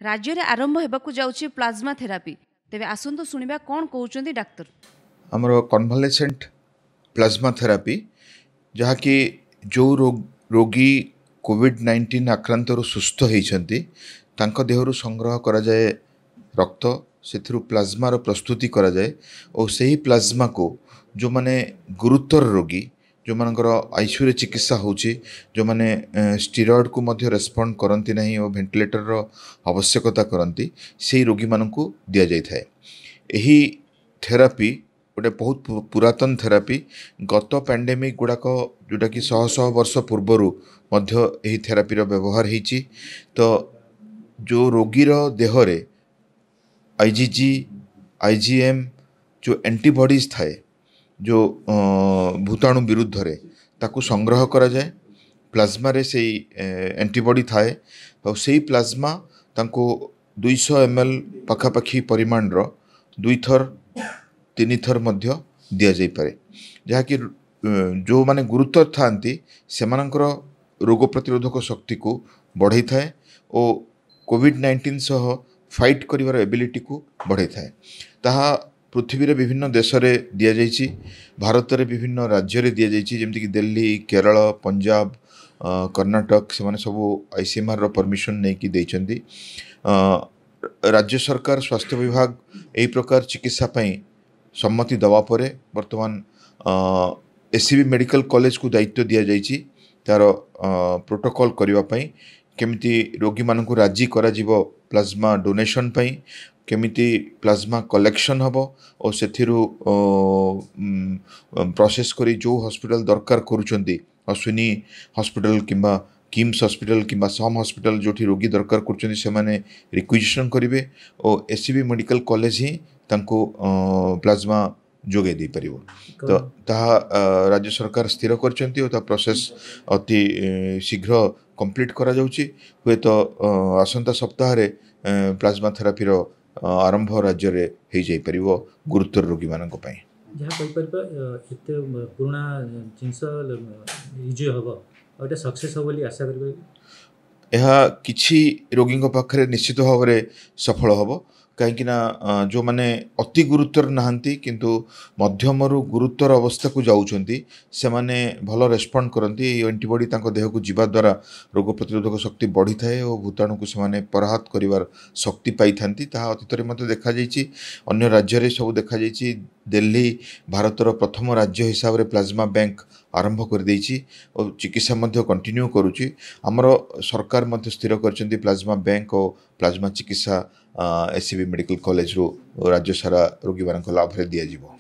राज्य में आरंभ होगा जाऊँगी प्लाज्मा थेरापी तेरे आसतु शुणा कौन कहते डाक्तर आमर कन्वालेसेंट प्लाज्मा थेरापी जहाँकि जो रोगी कोविड-19 आक्रांत सुस्थ होती देहरु संग्रह करा जाए रक्त से प्लाज्मार प्रस्तुति करा जाए और सही प्लाज्मा को जो माने गुरुतर रोगी जो मानकर आईसीयू चिकित्सा होची जो माने स्टेरॉइड को मध्य रेस्पॉन्ड करती नहीं और वेंटिलेटर रो आवश्यकता करती से रोगी मानकु दिया जाय थाए। एही थेरापी गोटे बहुत पुरातन थेरापी गत पैंडेमिक गुड़ाक जोटा कि शह शह वर्ष पूर्वर मध्य एही थेरापीर व्यवहार होती तो जो रोगीर देहरे आईजीजी आईजीएम जो एंटीबॉडीज थाए जो भूताणु विरुद्ध रे ताकू संग्रह करा जाए प्लाज्मा रे से एंटीबॉडी थाए और से प्लाज्मा तांको 200 ml पाखापाखी परिमाण रो 2 थर 3 थर मध्य दिया जाई पारे जहाँकि जो माने गुरुतर थांती से रोग प्रतिरोधक शक्ति को बढ़ाई थाए और कोविड-19 सह फाइट करिवार एबिलिटी को बढ़ाई थाए। ताहा पृथ्वी रे विभिन्न देश रे दिया जाइछि भारत रे विभिन्न राज्य रे दिया जाइछि जेमति कि दिल्ली केरल पंजाब कर्नाटक से माने सब आईसीएमआर रो परमिशन नै कि दैछन्ती। राज्य सरकार स्वास्थ्य विभाग एही प्रकार चिकित्सा पई सम्मति दवा परे वर्तमान एससीबी मेडिकल कॉलेज को दायित्व दिया जाइछि तार प्रोटोकॉल करिवा पई केमिति रोगी मानकु राजी करा जीवो प्लाज्मा डोनेशन पई केमिति प्लाज्मा कलेक्शन हबो और सेथिरु प्रोसेस करी जो हॉस्पिटल दरकार करूचंती अश्विनी हॉस्पिटल किंबा किम्स हॉस्पिटल किंबा सम हॉस्पिटल जोठी रोगी दरकार करूचंती से माने रिक्विजिशन करिवे और एससीबी मेडिकल कॉलेज ही तांको प्लाज्मा जोगे दी परिवो तो ताहा राज्य सरकार स्थिर करचंती और ता प्रोसेस अति शीघ्र कंप्लीट करा जाउची हुए तो आसंता सप्ताह रे प्लाज्मा थेरापी रो आरंभ राज्य रे हे जाई परिवो गुरुतर रोगी मानक पई जहाँ कहि परबा एते पुराना जिंस इजी हबो और एटा सक्सेस हो बोली आशा करबे यह किछि रोगी पाखरे निश्चित भाव रे सफल हबो कहीं जो माने अति गुरुतर नहांती किंतु मध्यमरु गुरुतर अवस्था को जाउछंती से माने भलो रेस्पॉन्ड करंती एंटीबॉडी तांको देह को जीवा द्वारा रोग प्रतिरोधक शक्ति बढ़ी थाए और भूताणु को से माने पराहत करिवार शक्ति पाई थांती ताहा अतीतरे मते देखा जाइछि अन्य राज्य रे सब देखा जाइछि दिल्ली भारतर प्रथम राज्य हिसाब रे प्लाज्मा बैंक आरंभ कर देइछि और चिकित्सा मध्य कंटिन्यू करूछि हमर सरकार मध्य स्थिर करचंती प्लाज्मा बैंक और प्लाज्मा चिकित्सा एससीबी मेडिकल कॉलेज रो राज्य सारा रोगी मानक लाभ रे दिया जीवो।